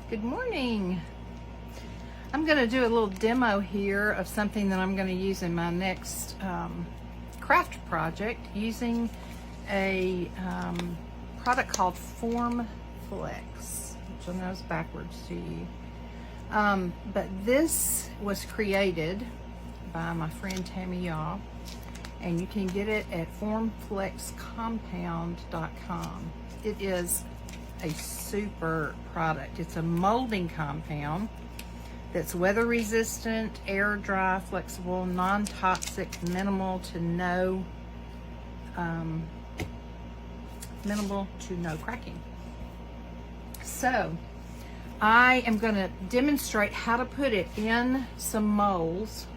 Good morning. I'm going to do a little demo here of something that I'm going to use in my next craft project using a product called Form Flex, which I know is backwards to you. But this was created by my friend Tammy Yaw, and you can get it at formflexcompound.com. It is a super product. It's a molding compound that's weather resistant, air dry, flexible, non-toxic, minimal to no cracking. So I am going to demonstrate how to put it in some molds,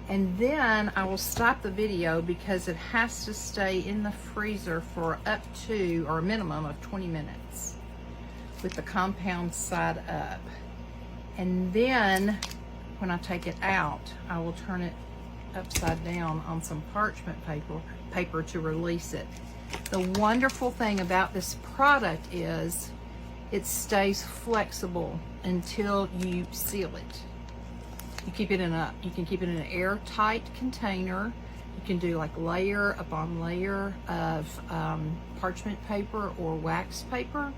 and then I will stop the video because it has to stay in the freezer for up to, or a minimum of 20 minutes with the compound side up. And then when I take it out, I will turn it upside down on some parchment paper to release it. The wonderful thing about this product is it stays flexible until you seal it. You can keep it in an airtight container. You can do like layer upon layer of parchment paper or wax paper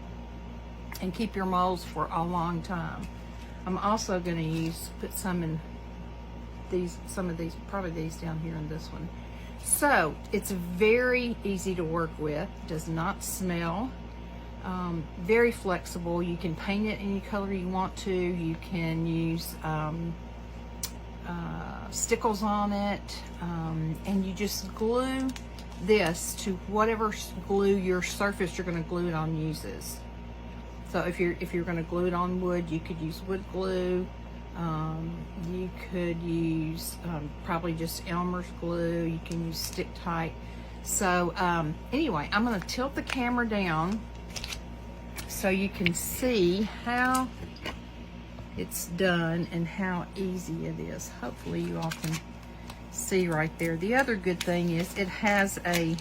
and keep your molds for a long time. I'm also going to put some in some of these, probably these down here in this one. So it's very easy to work with, does not smell, very flexible. You can paint it any color you want to. You can use stickles on it, and you just glue this to whatever glue your surface you're going to glue it on uses. So if you're going to glue it on wood, you could use wood glue. You could use probably just Elmer's glue. You can use stick tight. So anyway, I'm going to tilt the camera down so you can see how it's done and how easy it is. Hopefully you all can see right there. The other good thing is it has a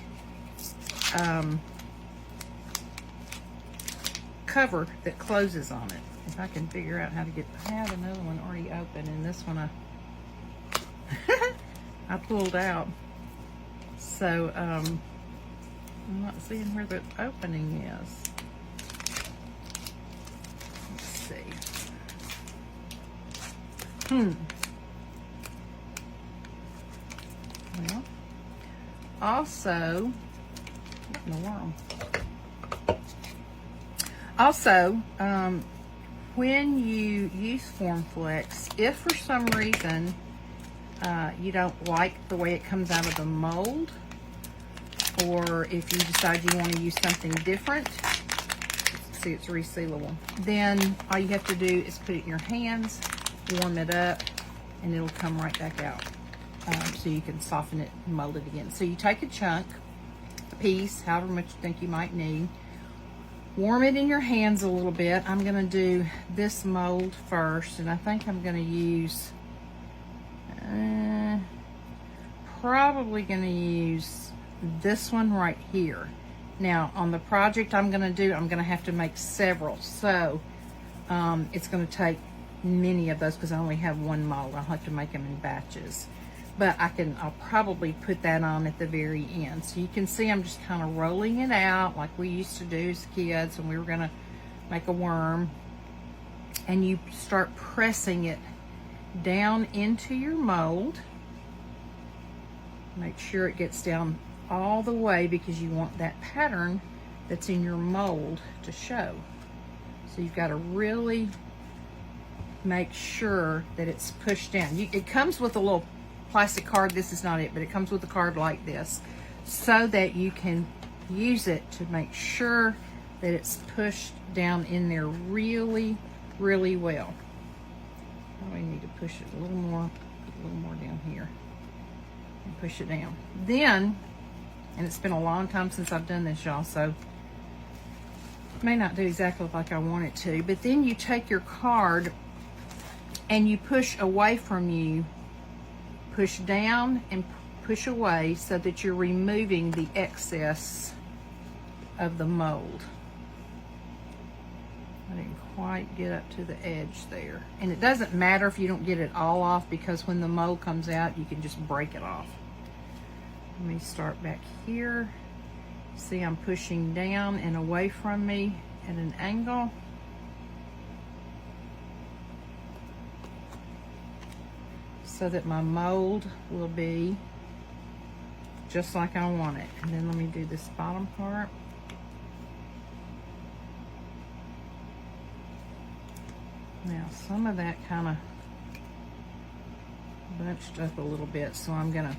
cover that closes on it. If I can figure out how to get, I have another one already open, and this one I pulled out. So I'm not seeing where the opening is. Let's see. Well, also, getting a worm. Also, when you use Form Flex, if for some reason you don't like the way it comes out of the mold, or if you decide you want to use something different, see, it's resealable, then all you have to do is put it in your hands, warm it up, and it'll come right back out. So you can soften it and mold it again. So you take a chunk, a piece, however much you think you might need, warm it in your hands a little bit. I'm going to do this mold first, and I think I'm going to use, probably going to use this one right here. Now, on the project I'm going to have to make several. So it's going to take many of those because I only have one mold. I'll have to make them in batches. But I'll probably put that on at the very end. So you can see I'm just kind of rolling it out like we used to do as kids when we were gonna make a worm. And you start pressing it down into your mold. Make sure it gets down all the way because you want that pattern that's in your mold to show. So you've got to really make sure that it's pushed down. It comes with a little plastic card. This is not it, but it comes with a card like this so that you can use it to make sure that it's pushed down in there really, really well. We need to push it a little more down here and push it down. Then, and it's been a long time since I've done this, y'all, so it may not do exactly like I want it to, but then you take your card and you push away from you, push down and push away so that you're removing the excess of the mold. I didn't quite get up to the edge there. And it doesn't matter if you don't get it all off, because when the mold comes out, you can just break it off. Let me start back here. See, I'm pushing down and away from me at an angle. So that my mold will be just like I want it. And then let me do this bottom part. Now, some of that kind of bunched up a little bit, so I'm gonna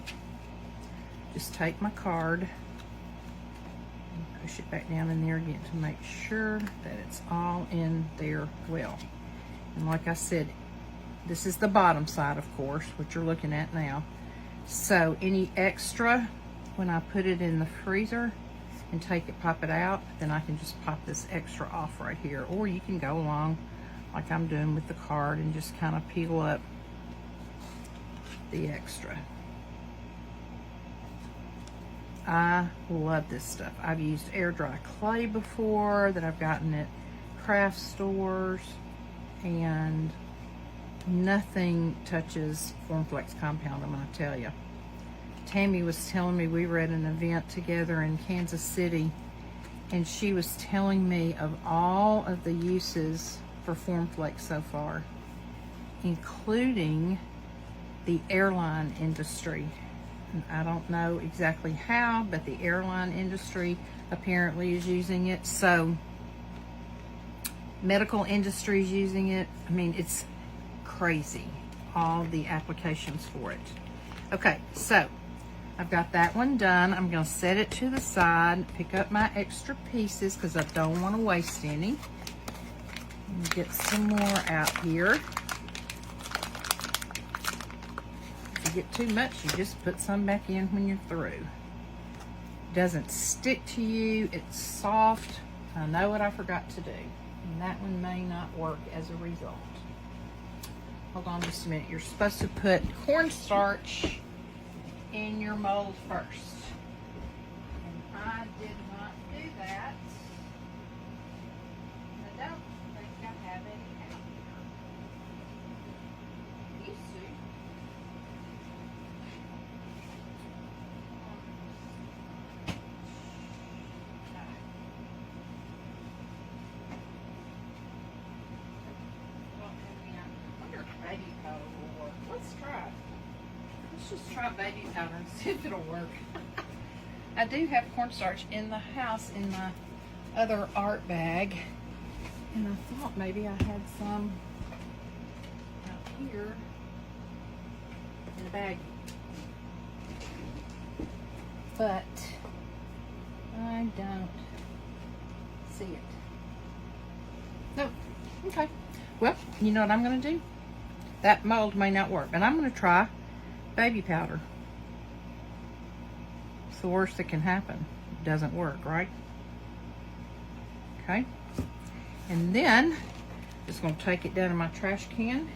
just take my card and push it back down in there again to make sure that it's all in there well. And like I said, this is the bottom side, of course, what you're looking at now. So any extra, when I put it in the freezer and pop it out, then I can just pop this extra off right here. Or you can go along like I'm doing with the card and just kind of peel up the extra. I love this stuff. I've used air dry clay before that I've gotten at craft stores, and nothing touches Formflex compound, I'm going to tell you. Tammy was telling me, we were at an event together in Kansas City, and she was telling me of all of the uses for Formflex so far, including the airline industry. And I don't know exactly how, but the airline industry apparently is using it. So medical industry is using it. I mean, it's crazy, all the applications for it. Okay, so I've got that one done. I'm going to set it to the side, pick up my extra pieces because I don't want to waste any. Get some more out here. If you get too much, you just put some back in when you're through. It doesn't stick to you. It's soft. I know what I forgot to do, and that one may not work as a result. Hold on just a minute. You're supposed to put cornstarch in your mold first, and I did not do that. I don't think I have any out here. Used to. Baby powder will work. Let's try it. Let's just try baby powder and see if it'll work. I do have cornstarch in the house in my other art bag, and I thought maybe I had some out here in the bag, but I don't see it. Nope. Okay. Well, you know what I'm going to do? That mold may not work, and I'm going to try baby powder. It's the worst that can happen. It doesn't work, right? Okay. And then, just going to take it down in my trash can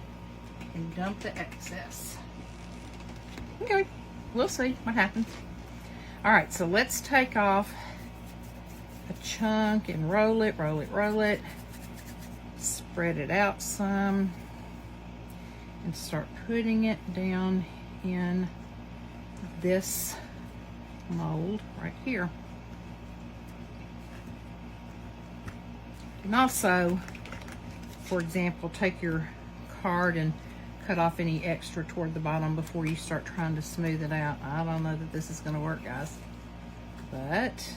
and dump the excess. Okay. We'll see what happens. All right, so let's take off a chunk and roll it, roll it, roll it. Spread it out some. And start putting it down in this mold right here. And also, for example, take your card and cut off any extra toward the bottom before you start trying to smooth it out. I don't know that this is going to work, guys, but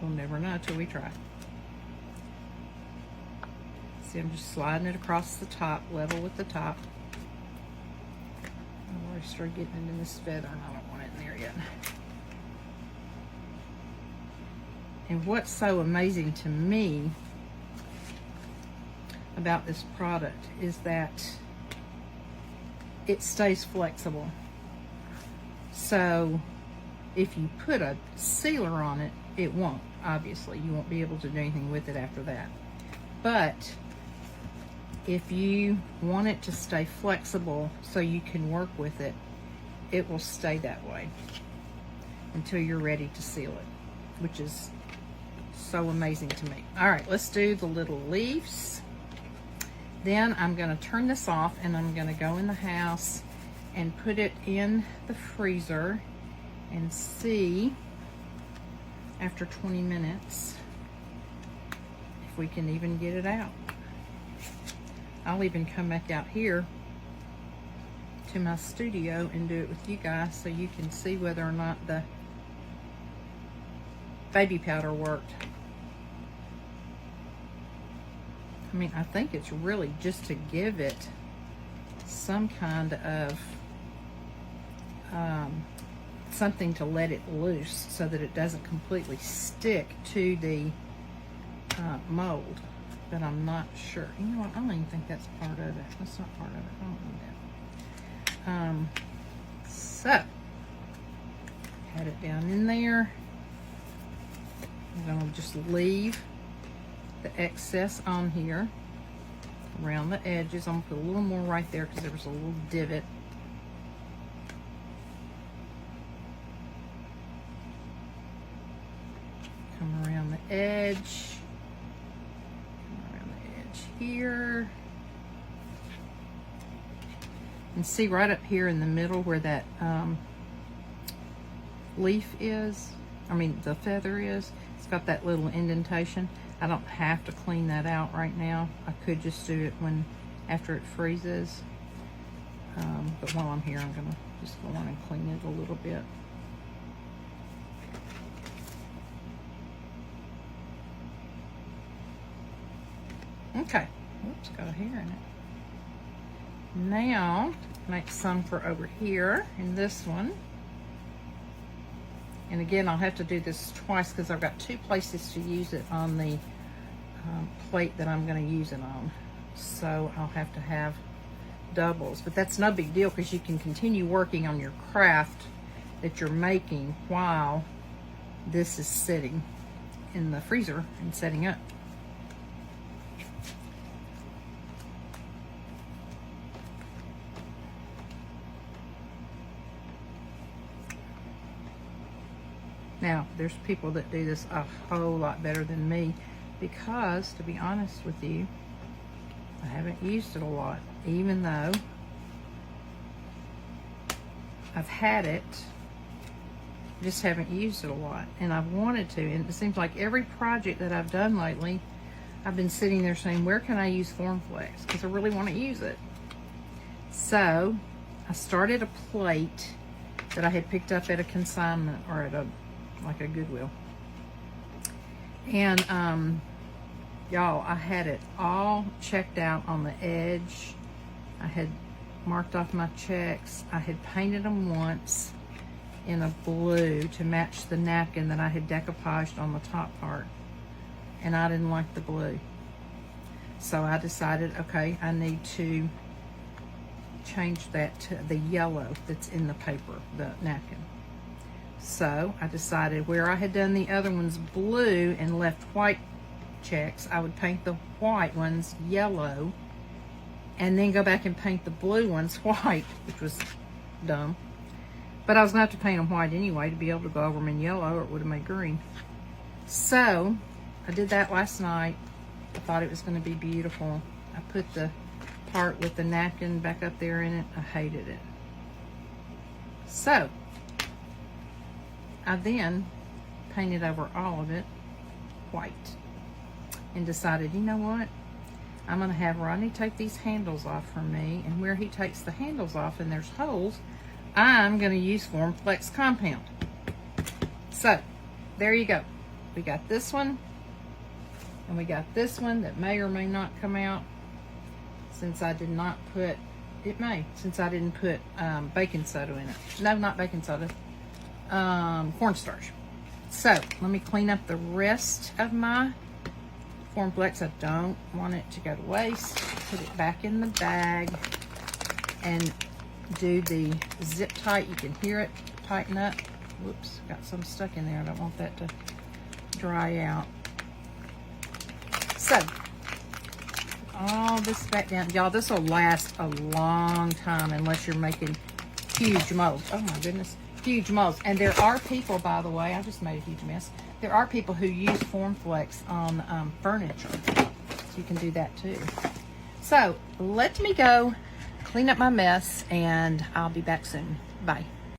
we'll never know until we try. See, I'm just sliding it across the top, level with the top. I've already started getting it in this feather, and I don't want it in there yet. And what's so amazing to me about this product is that it stays flexible. So if you put a sealer on it, it won't, obviously. You won't be able to do anything with it after that. But if you want it to stay flexible so you can work with it, it will stay that way until you're ready to seal it, which is so amazing to me. All right, let's do the little leaves. Then I'm going to turn this off and I'm going to go in the house and put it in the freezer and see after 20 minutes if we can even get it out. I'll even come back out here to my studio and do it with you guys so you can see whether or not the baby powder worked. I mean, I think it's really just to give it some kind of something to let it loose so that it doesn't completely stick to the mold. But I'm not sure. You know what? I don't even think that's part of it. That's not part of it. I don't know that. So, had it down in there. I'm going to just leave the excess on here around the edges. I'm going to put a little more right there because there was a little divot. Come around the edge. Come around the edge here. And see right up here in the middle where that leaf is, I mean the feather is, it's got that little indentation. I don't have to clean that out right now. I could just do it after it freezes. But while I'm here, I'm gonna just go on and clean it a little bit. Okay, oops, got a hair in it. Now, make some for over here in this one. And again, I'll have to do this twice because I've got two places to use it on the plate that I'm going to use it on. So I'll have to have doubles. But that's no big deal because you can continue working on your craft that you're making while this is sitting in the freezer and setting up. Now, there's people that do this a whole lot better than me because, to be honest with you, I haven't used it a lot, even though I've had it, just haven't used it a lot, and I've wanted to, and it seems like every project that I've done lately, I've been sitting there saying, where can I use Formflex? Because I really want to use it. So, I started a plate that I had picked up at a consignment, or at like a Goodwill. And y'all, I had it all checked out on the edge. I had marked off my checks. I had painted them once in a blue to match the napkin that I had decoupaged on the top part, and I didn't like the blue. So I decided, okay, I need to change that to the yellow that's in the paper, the napkin. So I decided where I had done the other ones blue and left white checks, I would paint the white ones yellow and then go back and paint the blue ones white, which was dumb. But I was going to have to paint them white anyway to be able to go over them in yellow, or it would have made green. So I did that last night. I thought it was going to be beautiful. I put the part with the napkin back up there in it. I hated it. So I then painted over all of it white and decided, you know what? I'm going to have Rodney take these handles off for me, and where he takes the handles off and there's holes, I'm going to use Formflex compound. So there you go. We got this one, and we got this one that may or may not come out since I did not put, it may, since I didn't put baking soda in it. No, not baking soda. Cornstarch. So let me clean up the rest of my Formflex. I don't want it to go to waste. Put it back in the bag and do the zip tight. You can hear it tighten up. Whoops, got some stuck in there. I don't want that to dry out. So all this back down, y'all. This will last a long time unless you're making huge molds. Oh my goodness. Huge molds. And there are people, by the way, I just made a huge mess. There are people who use Formflex on furniture. So you can do that too. So let me go clean up my mess, and I'll be back soon. Bye.